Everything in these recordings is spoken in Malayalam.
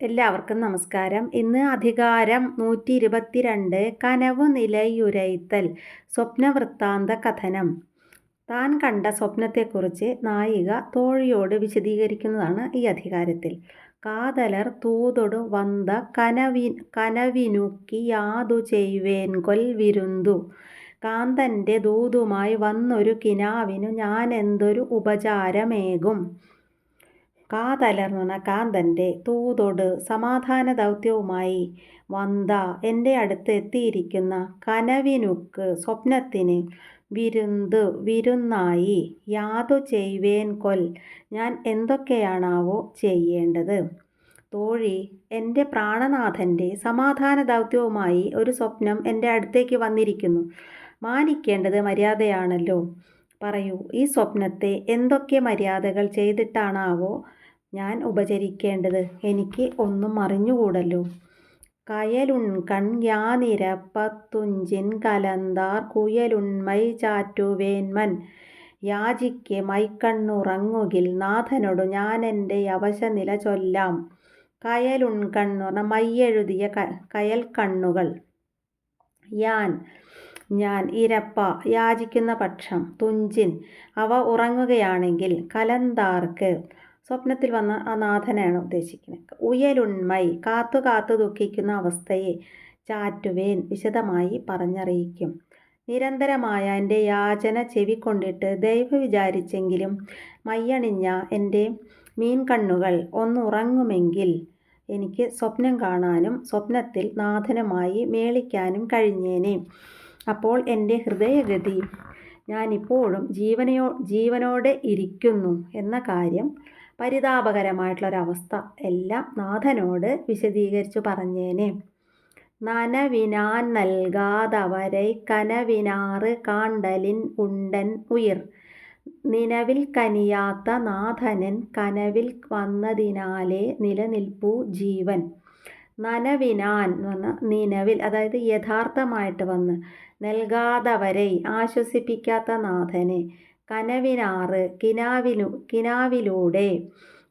എല്ലാവർക്കും നമസ്കാരം. ഇന്ന് അധികാരം 122 കനവു നിലയുരയ്ത്തൽ സ്വപ്നവൃത്താന്ത കഥനം. താൻ കണ്ട സ്വപ്നത്തെക്കുറിച്ച് നായിക തോഴിയോട് വിശദീകരിക്കുന്നതാണ് ഈ അധികാരത്തിൽ. കാതലർ തൂതൊടു വந்த കനവിനുക്കി യാതു ചെയ്വേൻകൊൽ വിരുന്തു. കാന്തന്റെ ദൂതുമായി വന്നൊരു കിനാവിനു ഞാനെന്തൊരു ഉപചാരമേകും. കാതലർ എന്ന് പറഞ്ഞാൽ കാന്തൻ്റെ, തൂതൊട് സമാധാന ദൗത്യവുമായി, വന്ത എൻ്റെ അടുത്ത് എത്തിയിരിക്കുന്ന, കനവിനുക്ക് സ്വപ്നത്തിന്, വിരുന്നായി, യാതു ചെയ്വേൻ കൊൽ ഞാൻ എന്തൊക്കെയാണാവോ ചെയ്യേണ്ടത്. തോഴി, എൻ്റെ പ്രാണനാഥൻ്റെ സമാധാന ദൗത്യവുമായി ഒരു സ്വപ്നം എൻ്റെ അടുത്തേക്ക് വന്നിരിക്കുന്നു. മാനിക്കേണ്ടത് മര്യാദയാണല്ലോ. പറയൂ, ഈ സ്വപ്നത്തെ എന്തൊക്കെ മര്യാദകൾ ചെയ്തിട്ടാണാവോ ഞാൻ ഉപചരിക്കേണ്ടത്? എനിക്ക് ഒന്നും അറിഞ്ഞുകൂടല്ലോ. കയലുൺകൺ യാനിരപ്പത്തുഞ്ചിൻ കലന്താർ കുയലുൺമൈ ചാറ്റുവേന്മൻ യാചിക്ക് മൈക്കണ്ണുറങ്ങുകിൽ നാഥനോടു ഞാനെൻ്റെ യവശനില ചൊല്ലാം. കയലുൺകൺ എന്ന് പറഞ്ഞാൽ മയ്യെഴുതിയ കയൽ കണ്ണുകൾ. ഞാൻ ഇരപ്പ യാചിക്കുന്ന പക്ഷം, തുഞ്ചിൻ അവ ഉറങ്ങുകയാണെങ്കിൽ, കലന്താർക്ക് സ്വപ്നത്തിൽ വന്ന ആ നാഥനെയാണ് ഉദ്ദേശിക്കുന്നത്. ഉയലുണ്മൈ കാത്തു കാത്തു ദുഃഖിക്കുന്ന അവസ്ഥയെ, ചാറ്റുവേൻ വിശദമായി പറഞ്ഞറിയിക്കും. നിരന്തരമായ എൻ്റെ യാചന ചെവിക്കൊണ്ടിട്ട് ദൈവ വിചാരിച്ചെങ്കിലും മയ്യണിഞ്ഞ എൻ്റെ മീൻ കണ്ണുകൾ ഒന്നുറങ്ങുമെങ്കിൽ എനിക്ക് സ്വപ്നം കാണാനും സ്വപ്നത്തിൽ നാഥനുമായി മേളിക്കാനും കഴിഞ്ഞേനെ. അപ്പോൾ എൻ്റെ ഹൃദയഗതി ഞാനിപ്പോഴും ജീവനോടെ ഇരിക്കുന്നു എന്ന കാര്യം, പരിതാപകരമായിട്ടുള്ളൊരവസ്ഥ എല്ലാം നാഥനോട് വിശദീകരിച്ചു പറഞ്ഞേനെ. നനവിനാൻ നൽകാതവരെ കനവിനാറ് കാണ്ടലിൻ ഉണ്ടൻ ഉയിർ. നിലവിൽ കനിയാത്ത നാഥനൻ കനവിൽ വന്നതിനാലേ നിലനിൽപ്പു ജീവൻ. നനവിനാൻ എന്ന് പറഞ്ഞാൽ നിലവിൽ, അതായത് യഥാർത്ഥമായിട്ട് വന്ന്, നൽകാതവരെ ആശ്വസിപ്പിക്കാത്ത നാഥനെ, കനവിനാറ് കിനാവിലൂടെ,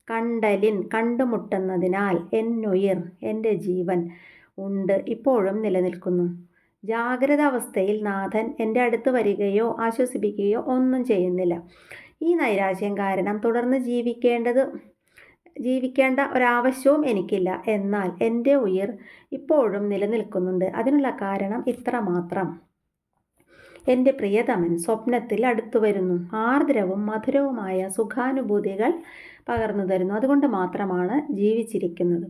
കണ്ടലിൻ കണ്ടുമുട്ടുന്നതിനാൽ, എന്നുയിർ എൻ്റെ ജീവൻ, ഉണ്ട് ഇപ്പോഴും നിലനിൽക്കുന്നു. ജാഗ്രത അവസ്ഥയിൽ നാഥൻ എൻ്റെ അടുത്ത് വരികയോ ആശ്വസിപ്പിക്കുകയോ ഒന്നും ചെയ്യുന്നില്ല. ഈ നൈരാശ്യം കാരണം തുടർന്ന് ജീവിക്കേണ്ട ഒരാവശ്യവും എനിക്കില്ല. എന്നാൽ എൻ്റെ ഉയിർ ഇപ്പോഴും നിലനിൽക്കുന്നുണ്ട്. അതിനുള്ള കാരണം ഇത്ര മാത്രം: എൻ്റെ പ്രിയതമൻ സ്വപ്നത്തിൽ അടുത്തു വരുന്നു. ആർദ്രവും മധുരവുമായ സുഖാനുഭൂതികൾ പകർന്നു തരുന്നു. അതുകൊണ്ട് മാത്രമാണ് ജീവിച്ചിരിക്കുന്നത്.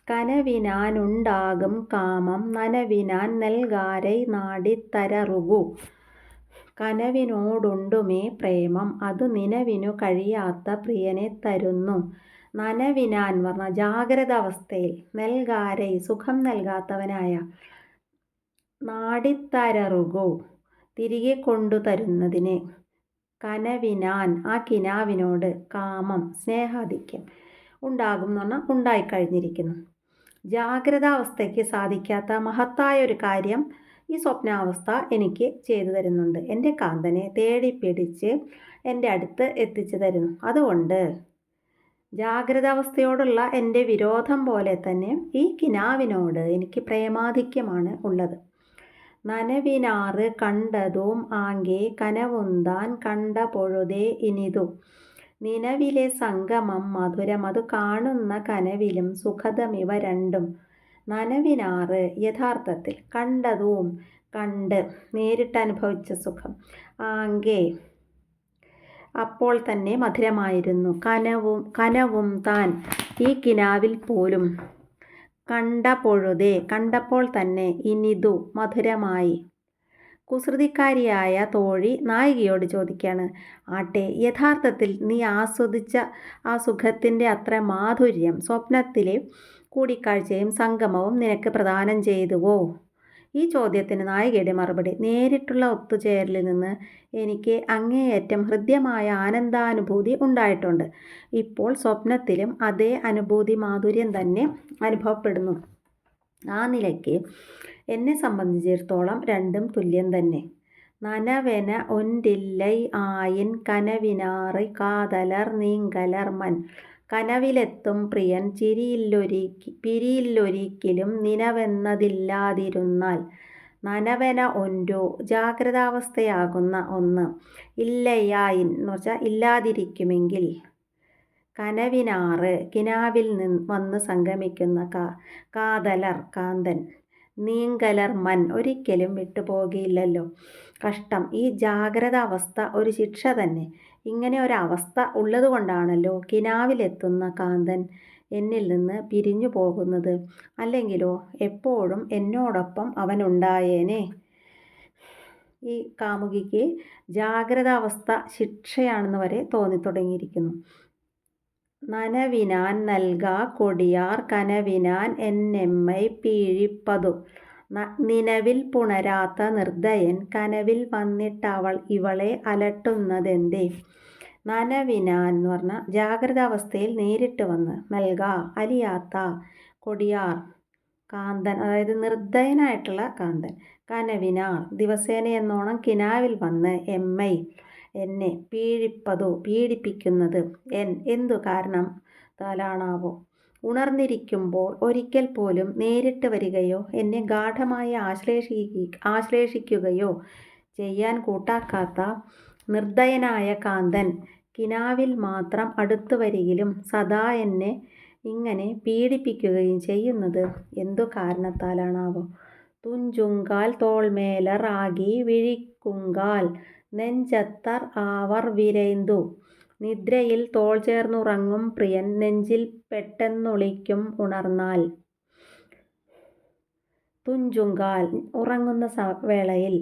കനവിനാനുണ്ടാകും കാമം നനവിനാൻ നൽകാരൈ നാടിത്തരറുകു. കനവിനോടുണ്ടുമേ പ്രേമം അതു നിലവിനു കഴിയാത്ത പ്രിയനെ തരുന്നു. നനവിനാൻ പറഞ്ഞാൽ ജാഗ്രത അവസ്ഥയിൽ, നൽകാരൈ സുഖം നൽകാത്തവനായ, നാടിത്തരറുകു തിരികെ കൊണ്ടു തരുന്നതിന്, കനവിനാൻ ആ കിനാവിനോട്, കാമം സ്നേഹാധിക്യം, ഉണ്ടാകും എന്ന് പറഞ്ഞാൽ ഉണ്ടായിക്കഴിഞ്ഞിരിക്കുന്നു. ജാഗ്രതാവസ്ഥയ്ക്ക് സാധിക്കാത്ത മഹത്തായ ഒരു കാര്യം ഈ സ്വപ്നാവസ്ഥ എനിക്ക് ചെയ്തു തരുന്നുണ്ട്. എൻ്റെ കാന്തനെ തേടിപ്പിടിച്ച് എൻ്റെ അടുത്ത് എത്തിച്ചു തരുന്നു. അതുകൊണ്ട് ജാഗ്രതാവസ്ഥയോടുള്ള എൻ്റെ വിരോധം പോലെ തന്നെ ഈ കിനാവിനോട് എനിക്ക് പ്രേമാധിക്യമാണ് ഉള്ളത്. നനവിനാറ് കണ്ടതും ആങ്കെ കനവുന്താൻ കണ്ട പൊഴുതേ ഇനിതു. നിലവിലെ സംഗമം മധുരം അതു കാണുന്ന കനവിലും സുഖതമിവ രണ്ടും. നനവിനാറ് യഥാർത്ഥത്തിൽ, കണ്ടതും കണ്ട് നേരിട്ട് അനുഭവിച്ച സുഖം, ആങ്കെ അപ്പോൾ തന്നെ മധുരമായിരുന്നു, കനവും താൻ ഈ കിനാവിൽ പോലും, കണ്ട പൊഴുതേ കണ്ടപ്പോൾ തന്നെ, ഇനിതു മധുരമായി. കുസൃതിക്കാരിയായ തോഴി നായികയോട് ചോദിക്കുകയാണ്, ആട്ടെ, യഥാർത്ഥത്തിൽ നീ ആസ്വദിച്ച ആ സുഖത്തിൻ്റെ അത്ര മാധുര്യം സ്വപ്നത്തിലെ കൂടിക്കാഴ്ചയും സംഗമവും നിനക്ക് പ്രദാനം ചെയ്തുവോ? ഈ ചോദ്യത്തിന് നായികയുടെ മറുപടി: നേരിട്ടുള്ള ഒത്തുചേരലിൽ നിന്ന് എനിക്ക് അങ്ങേയറ്റം ഹൃദ്യമായ ആനന്ദാനുഭൂതി ഉണ്ടായിട്ടുണ്ട്. ഇപ്പോൾ സ്വപ്നത്തിലും അതേ അനുഭൂതി മാധുര്യം തന്നെ അനുഭവപ്പെടുന്നു. ആ നിലയ്ക്ക് എന്നെ സംബന്ധിച്ചിടത്തോളം രണ്ടും തുല്യം തന്നെ. നനവെന ഒൻറില്ലൈ ആയിൻ കനവിനാറ് കാതലർ നീങ്കലർ മൻ. കനവിലെത്തും പ്രിയൻ പിരിയില്ലൊരിക്കലും നിനവെന്നതില്ലാതിരുന്നാൽ നനവന ഒൻരു ജാഗ്രതാവസ്ഥയാകുന്ന ഒന്ന് ഇല്ലയായിൻ എന്ന് വെച്ചാൽ ഇല്ലാതിരിക്കുമെങ്കിൽ കനവിനാറ് കിനാവിൽ വന്ന് സംഗമിക്കുന്ന കാതലർ കാന്തൻ നീങ്കലർ മൻ ഒരിക്കലും വിട്ടുപോകില്ലല്ലോ. കഷ്ടം, ഈ ജാഗ്രത അവസ്ഥ ഒരു ശിക്ഷ തന്നെ. ഇങ്ങനെ ഒരവസ്ഥ ഉള്ളതുകൊണ്ടാണല്ലോ കിനാവിലെത്തുന്ന കാന്തൻ എന്നിൽ നിന്ന് പിരിഞ്ഞു പോകുന്നത്. അല്ലെങ്കിലോ എപ്പോഴും എന്നോടൊപ്പം അവനുണ്ടായേനെ. ഈ കാമുകിക്ക് ജാഗ്രതാവസ്ഥ ശിക്ഷയാണെന്ന് വരെ തോന്നിത്തുടങ്ങിയിരിക്കുന്നു. നനവിനാൻ നൽകാ കൊടിയാർ കനവിനാൻ എന്നെമ്മൈ പീഴിപ്പതു നിലവിൽ പുണരാത്ത നിർദ്ദയൻ കനവിൽ വന്നിട്ടവൾ ഇവളെ അലട്ടുന്നതെന്തേ. നനവിനാൻ എന്ന് പറഞ്ഞാൽ ജാഗ്രതാവസ്ഥയിൽ നേരിട്ട് വന്ന്, നൽകാ അലിയാത്ത, കൊടിയാർ കാന്തൻ അതായത് നിർദ്ദയനായിട്ടുള്ള കാന്തൻ, കനവിനാർ ദിവസേന എന്നോണം കിനാവിൽ വന്ന്, എമ്മൈ എന്നെ, പീഡിപ്പിക്കുന്നത് എന്തു കാരണം താലാണാവോ. ഉണർന്നിരിക്കുമ്പോൾ ഒരിക്കൽ പോലും നേരിട്ട് വരികയോ എന്നെ ഗാഠമായി ആശ്ലേഷിക്കുകയോ ചെയ്യാൻ കൂട്ടാക്കാത്ത നിർദ്ദയനായ കാന്തൻ കിനാവിൽ മാത്രം അടുത്തു വരികിലും സദാ എന്നെ ഇങ്ങനെ പീഡിപ്പിക്കുകയും ചെയ്യുന്നത് എന്തു കാരണത്താലാണാവോ. തുഞ്ചുങ്കാൽ തോൾമേലർ ആകി വിഴിക്കുങ്കാൽ നെഞ്ചത്തർ ആവർ വിരൈന്തു നിദ്രയിൽ തോൾ ചേർന്നുറങ്ങും പ്രിയൻ നെഞ്ചിൽ പെട്ടെന്നൊളിക്കും ഉണർന്നാൽ. തുഞ്ചുങ്കാൽ ഉറങ്ങുന്ന വേളയിൽ,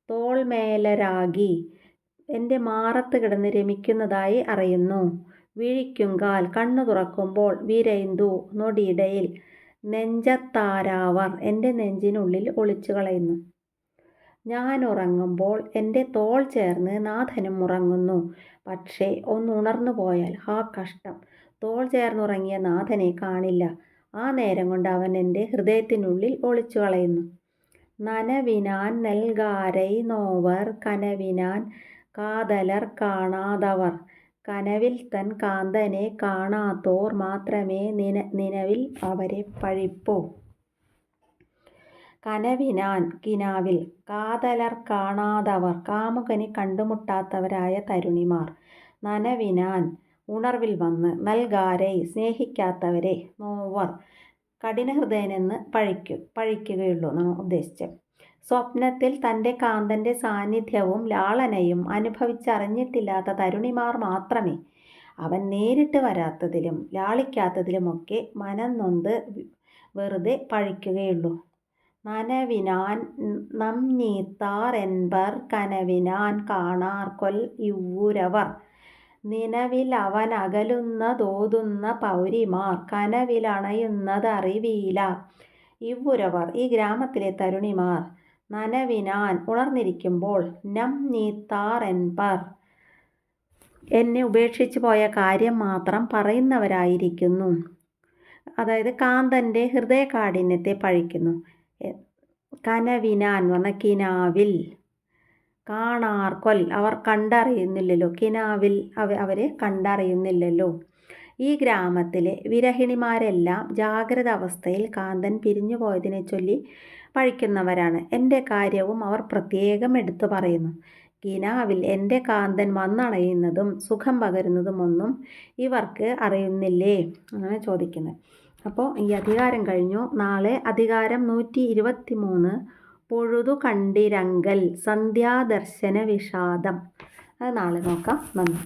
തോൾമേലരാകി എൻ്റെ മാറത്ത് കിടന്ന് രമിക്കുന്നതായി അറിയുന്നു, വിഴിക്കുങ്കാൽ കണ്ണു തുറക്കുമ്പോൾ, വിരൈന്തു നൊടിയിടയിൽ, നെഞ്ചത്താരാവർ എൻ്റെ നെഞ്ചിനുള്ളിൽ ഒളിച്ചു കളയുന്നു. ഞാൻ ഉറങ്ങുമ്പോൾ എൻ്റെ തോൾ ചേർന്ന് നാഥനും ഉറങ്ങുന്നു. പക്ഷേ ഒന്നുണർന്നു പോയാൽ ആ കഷ്ടം, തോൾ ചേർന്നുറങ്ങിയ നാഥനെ കാണില്ല. ആ നേരം കൊണ്ട് അവൻ എൻ്റെ ഹൃദയത്തിനുള്ളിൽ ഒളിച്ചു കളയുന്നു. നനവിനാൻ നൽകാരൈ നോവർ കനവിനാൻ കാതലർ കാണാതവർ കനവിൽ തൻ കാന്തനെ കാണാത്തോർ മാത്രമേ നിലവിൽ അവരെ പഴിപ്പൂ. കനവിനാൻ കിനാവിൽ, കാതലർ കാണാതവർ കാമുകനെ കണ്ടുമുട്ടാത്തവരായ തരുണിമാർ, നനവിനാൻ ഉണർവിൽ വന്ന്, നൽകാരൈ സ്നേഹിക്കാത്തവരെ, നോവർ കഠിനഹൃദയനെന്ന് പഴിക്കുകയുള്ളൂ എന്നാണ് ഉദ്ദേശിച്ചത്. സ്വപ്നത്തിൽ തൻ്റെ കാന്തൻ്റെ സാന്നിധ്യവും ലാളനയും അനുഭവിച്ചറിഞ്ഞിട്ടില്ലാത്ത തരുണിമാർ മാത്രമേ അവൻ നേരിട്ട് വരാത്തതിലും ലാളിക്കാത്തതിലുമൊക്കെ മനം നൊന്ത് വെറുതെ പഴിക്കുകയുള്ളൂ. നനവിനാൻ നംനീത്താർ എൻപർ കനവിനാൻ കാണാർ കൊൽ ഇവ്വുരവർ നിലവിലവനകലുന്നതോതുന്ന പൗരിമാർ കനവിലണയുന്നതറിവീല. ഇവ്വുരവർ ഈ ഗ്രാമത്തിലെ തരുണിമാർ, നനവിനാൻ ഉണർന്നിരിക്കുമ്പോൾ, നംനീത്താർ എൻപർ എന്നെ ഉപേക്ഷിച്ചു പോയ കാര്യം മാത്രം പറയുന്നവരായിരിക്കുന്നു. അതായത് കാന്തൻ്റെ ഹൃദയകാഠിന്യത്തെ പഴിക്കുന്നു. കനവിനാൻ എന്ന് പറഞ്ഞാൽ കിനാവിൽ, കാണാർക്കൊൽ അവർ കണ്ടറിയുന്നില്ലല്ലോ, കിനാവിൽ അവരെ കണ്ടറിയുന്നില്ലല്ലോ. ഈ ഗ്രാമത്തിലെ വിരഹിണിമാരെല്ലാം ജാഗ്രത അവസ്ഥയിൽ കാന്തൻ പിരിഞ്ഞു പോയതിനെ ചൊല്ലി പഴിക്കുന്നവരാണ്. എൻ്റെ കാര്യവും അവർ പ്രത്യേകം എടുത്തു പറയുന്നു. കിനാവിൽ എൻ്റെ കാന്തൻ വന്നണയുന്നതും സുഖം പകരുന്നതുമൊന്നും ഇവർക്ക് അറിയുന്നില്ലേ അങ്ങനെ ചോദിക്കുന്നത്. അപ്പോൾ ഈ അധികാരം കഴിഞ്ഞു. നാളെ അധികാരം 123 പൊഴുതു കണ്ടിരങ്കൽ സന്ധ്യാദർശന വിഷാദം. അത് നാളെ നോക്കാം. നന്ദി.